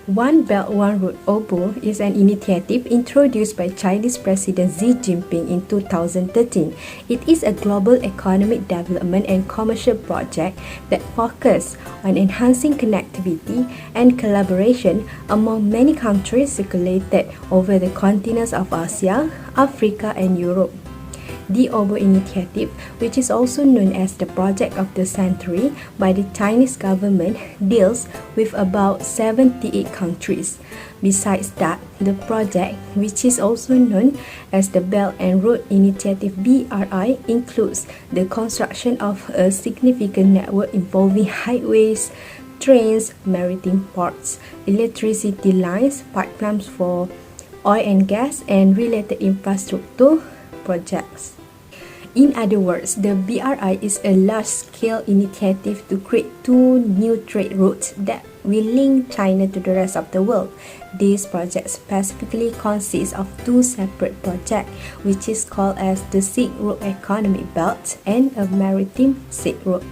One Belt, One Road (OBO) is an initiative introduced by Chinese President Xi Jinping in 2013. It is a global economic development and commercial project that focuses on enhancing connectivity and collaboration among many countries circulated over the continents of Asia, Africa, and Europe. The OBO initiative, which is also known as the Project of the Century by the Chinese government, deals with about 78 countries. Besides that, the project, which is also known as the Belt and Road Initiative (BRI), includes the construction of a significant network involving highways, trains, maritime ports, electricity lines, pipelines for oil and gas, and related infrastructure projects. In other words, the BRI is a large-scale initiative to create two new trade routes that will link China to the rest of the world. This project specifically consists of two separate projects, which is called as the Silk Road Economic Belt and a Maritime Silk Road.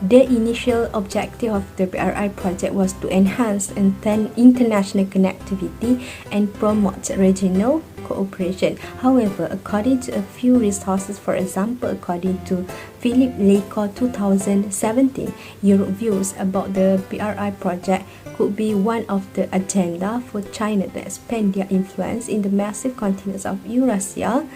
The initial objective of the BRI project was to enhance international connectivity and promote regional cooperation. However, according to a few resources, for example, according to Philip Leiko 2017, Europe views about the BRI project could be one of the agenda for China to expand their influence in the massive continents of Eurasia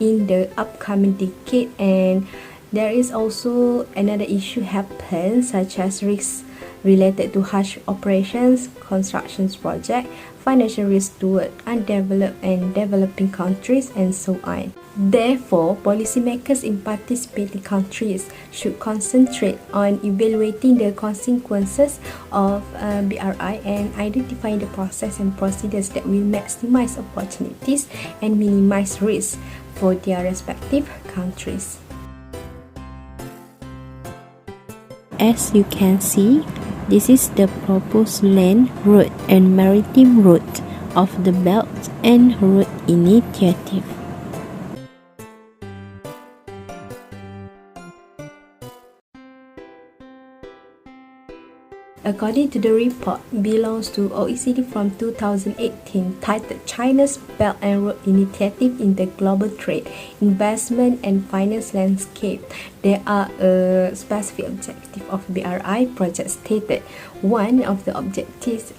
in the upcoming decade. And there is also another issue happen, such as risks related to harsh operations, construction project, financial risk toward undeveloped and developing countries, and so on. Therefore, policymakers in participating countries should concentrate on evaluating the consequences of BRI and identifying the process and procedures that will maximize opportunities and minimize risks for their respective countries. As you can see, this is the proposed land, road, and maritime route of the Belt and Road Initiative. According to the report belongs to OECD from 2018 titled China's Belt and Road Initiative in the Global Trade, Investment and Finance Landscape, there are a specific objective of BRI project stated. One of the objectives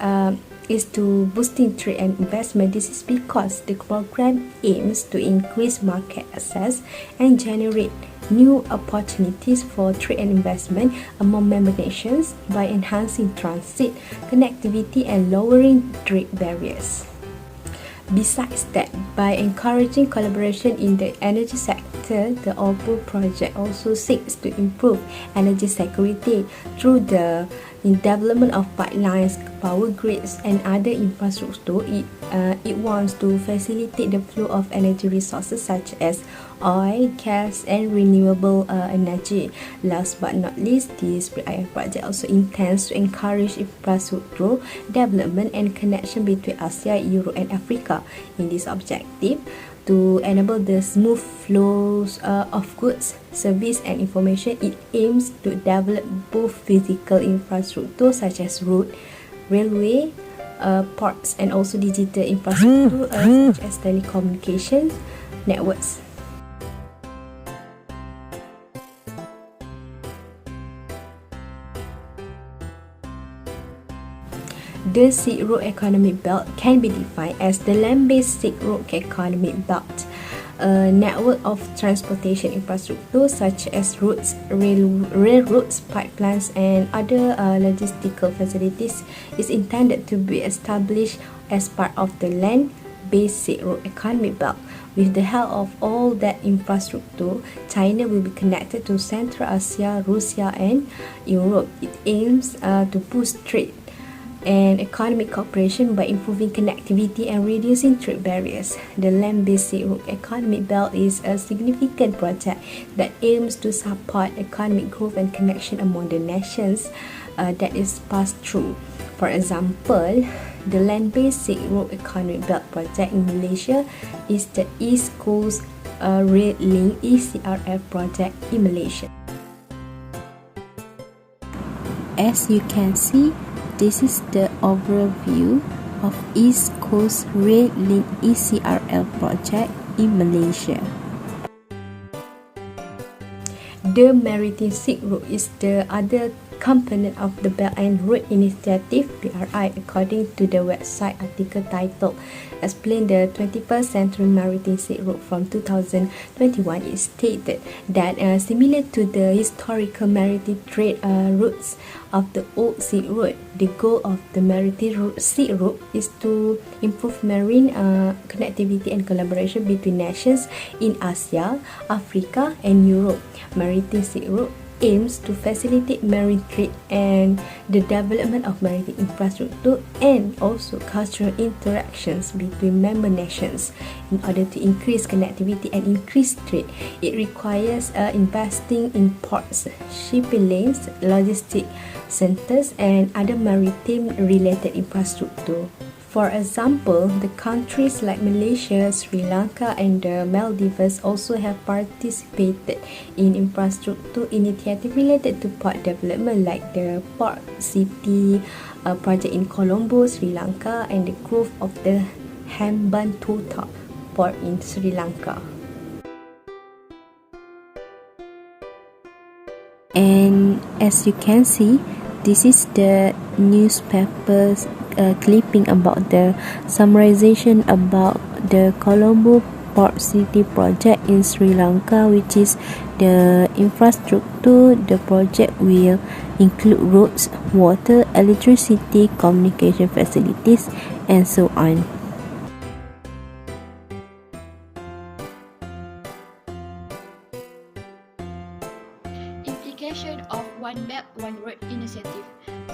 is to boosting trade and investment. This is because the program aims to increase market access and generate new opportunities for trade and investment among member nations by enhancing transit, connectivity, and lowering trade barriers. Besides that, by encouraging collaboration in the energy sector, the OBO project also seeks to improve energy security through the development of pipelines, power grids, and other infrastructure. It wants to facilitate the flow of energy resources such as oil, gas, and renewable energy. Last but not least, this BRI project also intends to encourage infrastructure development and connection between Asia, Europe, and Africa. In this objective, to enable the smooth flows of goods, service, and information, it aims to develop both physical infrastructure such as road, railway, ports, and also digital infrastructure such as telecommunications networks. The Silk Road Economic Belt can be defined as the land-based Silk Road Economic Belt. A network of transportation infrastructure such as roads, railroads, pipelines, and other logistical facilities is intended to be established as part of the land-based Silk Road Economic Belt. With the help of all that infrastructure, China will be connected to Central Asia, Russia, and Europe. It aims to boost trade and economic cooperation by improving connectivity and reducing trade barriers. The land-based Silk Road Economic Belt is a significant project that aims to support economic growth and connection among the nations that is passed through. For example, the land-based Silk Road Economic Belt project in Malaysia is the East Coast Rail Link (ECRL) project in Malaysia. As you can see, this is the overall view of East Coast Rail Link ECRL project in Malaysia. The Maritime Silk Road is the other component of the Belt and Road Initiative (BRI), according to the website article titled "Explain the 21st Century Maritime Silk Road from 2021." It stated that similar to the historical maritime trade routes of the old Silk Road, the goal of the Maritime Silk Road is to improve marine connectivity and collaboration between nations in Asia, Africa, and Europe. Maritime Silk Road aims to facilitate marine trade and the development of maritime infrastructure and also cultural interactions between member nations. In order to increase connectivity and increase trade, it requires investing in ports, shipping lanes, logistic centers, and other maritime-related infrastructure. For example, the countries like Malaysia, Sri Lanka, and the Maldives also have participated in infrastructure initiatives related to port development, like the Port City project in Colombo, Sri Lanka, and the growth of the Hambantota port in Sri Lanka. And as you can see, this is the newspaper's clipping about the summarization about the Colombo Port City project in Sri Lanka, which is the infrastructure. The project will include roads, water, electricity, communication facilities, and so on. Implication of One Belt, One Road initiative.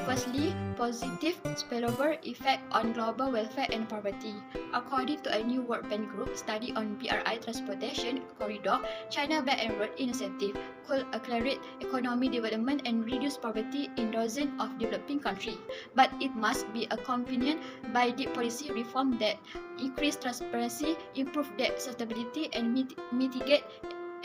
Firstly, positive spillover effect on global welfare and poverty. According to a new World Bank Group study on BRI transportation corridor, China Belt and Road Initiative could accelerate economic development and reduce poverty in dozens of developing countries. But it must be accompanied by deep policy reform that increase transparency, improve debt sustainability, and mitigate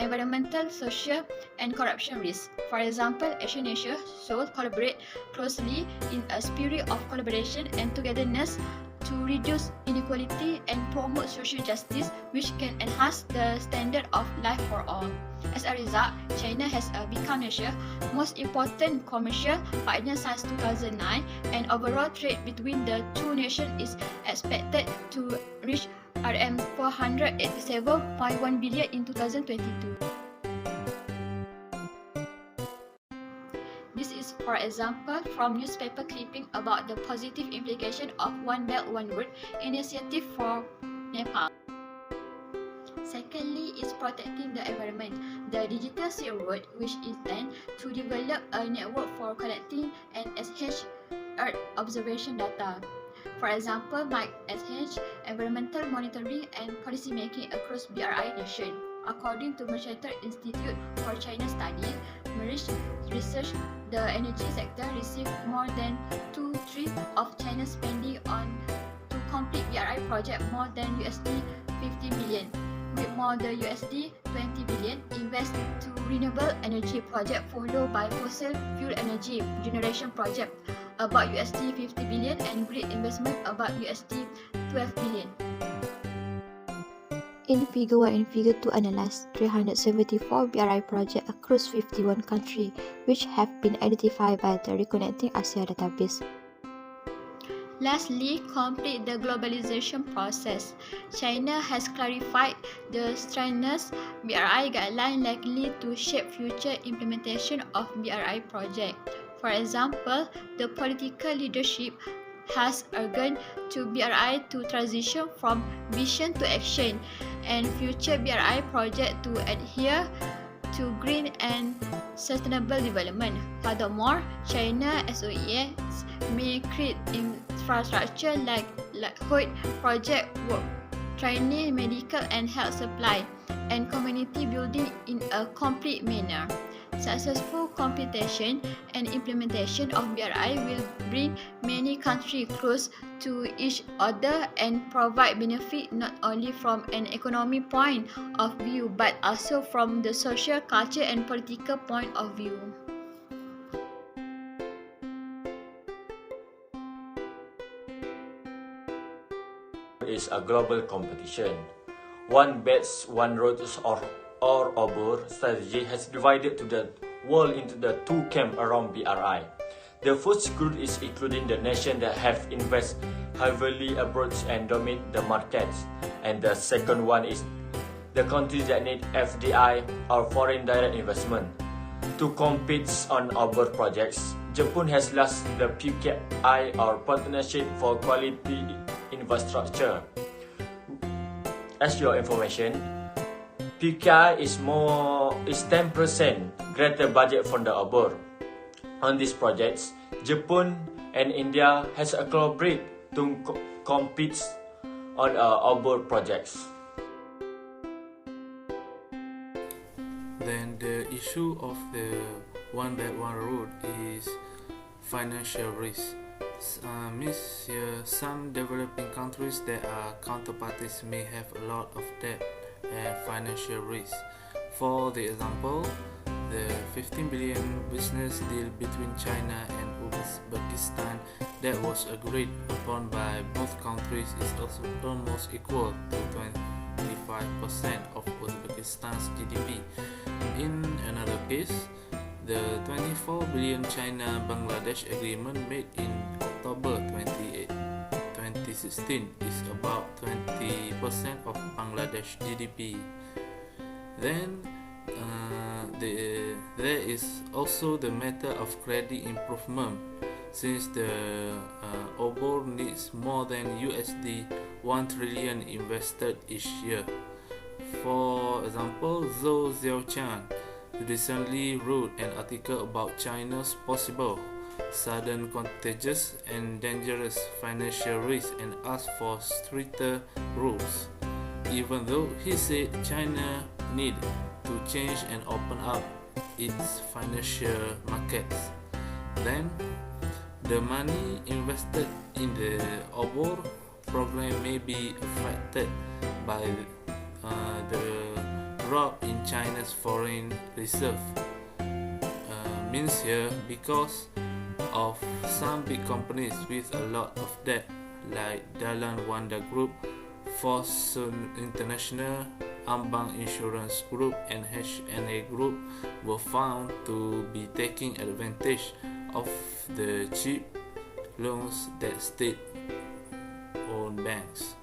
environmental, social, and corruption risks. For example, Asian nations should collaborate closely in a spirit of collaboration and togetherness to reduce inequality and promote social justice, which can enhance the standard of life for all. As a result, China has become Asia's most important commercial partner since 2009, and overall trade between the two nations is expected to reach RM 487.1 billion in 2022. This is, for example, from newspaper clipping about the positive implication of One Belt, One Road initiative for Nepal. Secondly is protecting the environment. The Digital Silk Road, which is planned to develop a network for collecting and exchange Earth observation data. For example, MICE, environmental monitoring and policy making across BRI nation. According to Mercator Institute for China Studies, Merich research, the energy sector received more than 2/3 of China's spending on to complete BRI project, more than $50 billion, with more than $20 billion invested to renewable energy project, followed by fossil fuel energy generation project about $50 billion and grid investment about $12 billion. In Figure 1 and Figure 2 analyze 374 BRI projects across 51 countries, which have been identified by the Reconnecting Asia database. Lastly, complete the globalization process. China has clarified the strenuous BRI guideline likely to shape future implementation of BRI project. For example, the political leadership has urged to BRI to transition from vision to action and future BRI project to adhere to green and sustainable development. Furthermore, China SOEs may create infrastructure like Hoyt project work, training, medical and health supply, and community building in a complete manner. Successful completion and implementation of BRI will bring many countries close to each other and provide benefit not only from an economic point of view but also from the social, culture and political point of view. is a global competition. One Belt, One Road or OBOR strategy has divided to the world into the two camps around BRI. The first group is including the nations that have invested heavily abroad and dominate the markets, and the second one is the countries that need FDI or foreign direct investment. To compete on OBOR projects, Japan has launched the PKI or Partnership for Quality Infrastructure. As your information, PKI is 10% greater budget from the OBOR. On these projects, Japan and India has collaborated to compete on OBOR projects. Then the issue of the One Belt One Road is financial risk. Means some developing countries that are counterparties may have a lot of debt and financial risk. For the example, the 15 billion business deal between China and Uzbekistan that was agreed upon by both countries is also almost equal to 25% of Uzbekistan's GDP. In another case, the 24 billion China-Bangladesh agreement made in October 2016 is about 20% of Bangladesh GDP. Then there is also the matter of credit improvement, since the OBOR needs more than USD 1 trillion invested each year. For example, Zhou Xiaoqian recently wrote an article about China's possible, sudden, contagious and dangerous financial risk and asked for stricter rules, even though he said China need to change and open up its financial markets. Then, the money invested in the OBOR program may be affected by the drop in China's foreign reserve. Means here because of some big companies with a lot of debt like Dalan Wanda Group, Fosun International, Ambang Insurance Group and HNA Group were found to be taking advantage of the cheap loans that state-owned banks.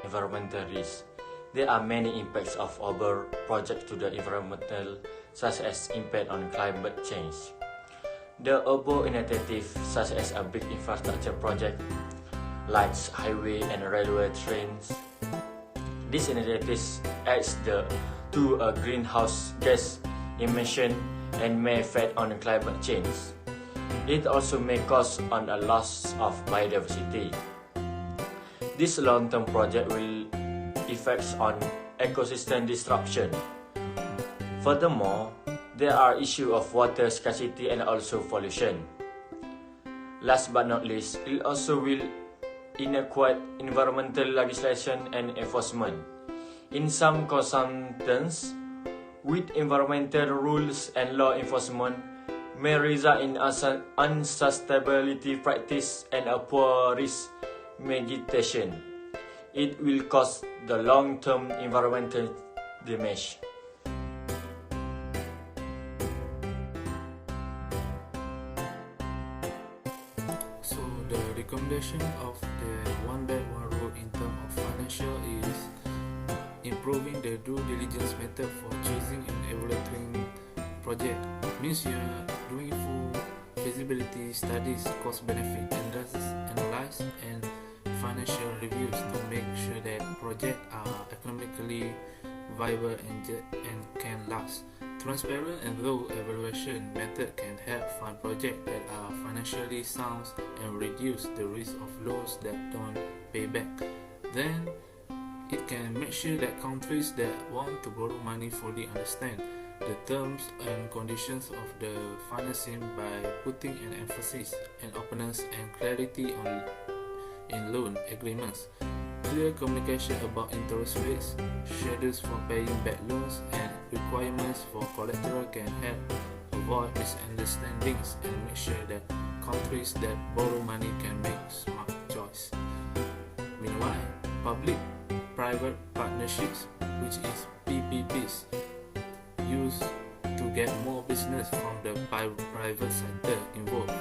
Environmental risk. There are many impacts of OBOR projects to the environmental, such as impact on climate change. The OBOR initiative, such as a big infrastructure project, lights, highway and railway trains. This initiative adds to a greenhouse gas emission and may affect on climate change. It also may cause on a loss of biodiversity. This long-term project will affect on ecosystem disruption. Furthermore, there are issues of water scarcity and also pollution. Last but not least, it also will inadequate environmental legislation and enforcement. In some circumstances, with environmental rules and law enforcement may result in unsustainability practice and a poor risk mitigation. It will cause the long-term environmental damage. So the recommendation of the One Belt One Road in terms of financial is improving the due diligence method for choosing and evaluating project. Means you are doing full feasibility studies, cost benefit analysis and financial reviews to make sure that projects are economically viable and can last. Transparent and low evaluation method can help fund projects that are financially sound and reduce the risk of loans that don't pay back. Then, it can make sure that countries that want to borrow money fully understand the terms and conditions of the financing by putting an emphasis on openness and clarity in loan agreements. Clear communication about interest rates, schedules for paying back loans, and requirements for collateral can help avoid misunderstandings and make sure that countries that borrow money can make smart choice. public-private partnerships, which is PPPs, used to get more business from the private sector involved.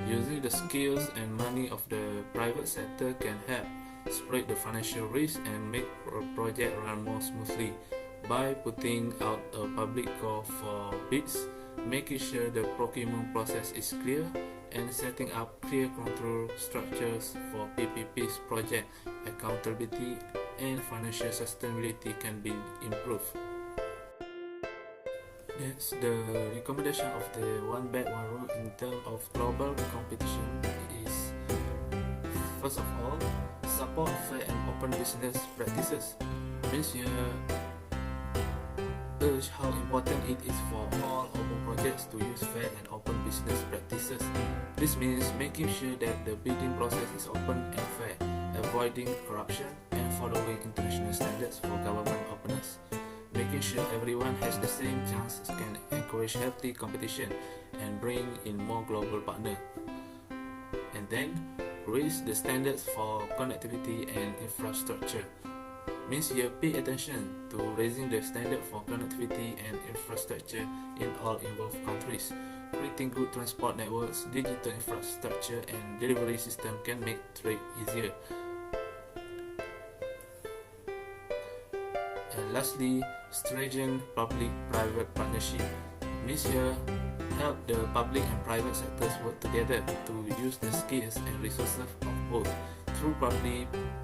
Using the skills and money of the private sector can help spread the financial risk and make a project run more smoothly by putting out a public call for bids, making sure the procurement process is clear, and setting up clear control structures for PPP's project accountability and financial sustainability can be improved. That's the recommendation of the One Belt One Road in terms of global competition is, first of all, support fair and open business practices. Means you urge how important it is for all open projects to use fair and open business practices. This means making sure that the bidding process is open and fair, avoiding corruption and following international standards for government openness. Making sure everyone has the same chance can encourage healthy competition and bring in more global partners. And then, raise the standards for connectivity and infrastructure. Means you pay attention to raising the standard for connectivity and infrastructure in all involved countries. Creating good transport networks, digital infrastructure and delivery system can make trade easier. And lastly, stringent public-private partnership. Means you help the public and private sectors work together to use the skills and resources of both. Through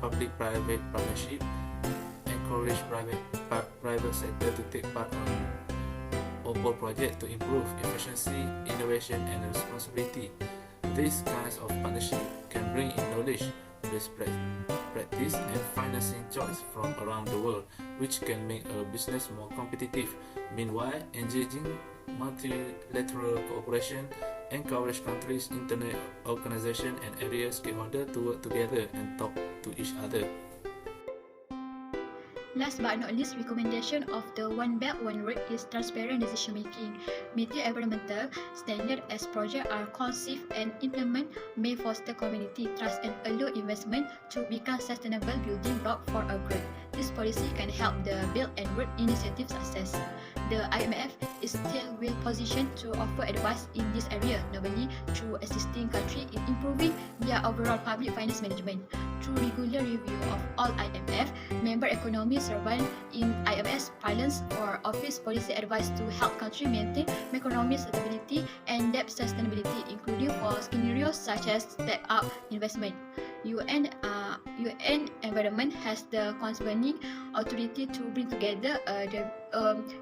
public-private partnership, encourage private sector to take part on OBOR project to improve efficiency, innovation and responsibility. These kinds of partnership can bring in knowledge, best practice and financing choice from around the world, which can make a business more competitive. Meanwhile, engaging multilateral cooperation encourage countries, international organizations and area stakeholders to work together and talk to each other. Last but not least, recommendation of the One Belt One Road is transparent decision making. Meeting environmental standards as projects are conceived and implemented may foster community trust and allow investment to become sustainable building block for a growth. This policy can help the Belt and Road Initiative success. The IMF is still well positioned to offer advice in this area, notably through assisting countries in improving their overall public finance management. Through regular review of all IMF member economies servant in IMF's filings for office policy advice to help countries maintain macroeconomic stability and debt sustainability, including for scenarios such as step-up investment. UN Environment has the convening authority to bring together the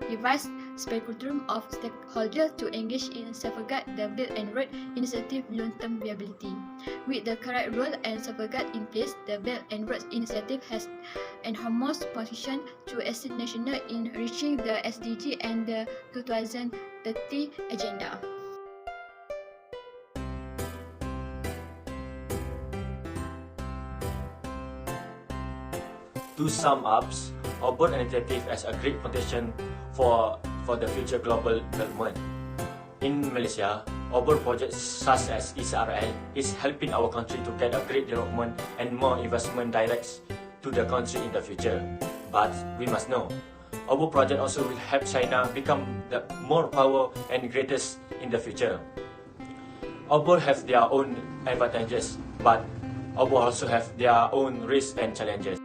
revised spectrum of stakeholders to engage in safeguard the Belt and Road Initiative long-term viability. With the correct role and safeguard in place, the Belt and Road Initiative has an enormous position to assist nations in reaching the SDG and the 2030 agenda. To sum up, OBOR initiative has a great potential for the future global development. In Malaysia, OBOR projects such as ECRL is helping our country to get a great development and more investment directs to the country in the future. But we must know, OBOR project also will help China become the more power and greatest in the future. OBOR have their own advantages, but OBOR also have their own risks and challenges.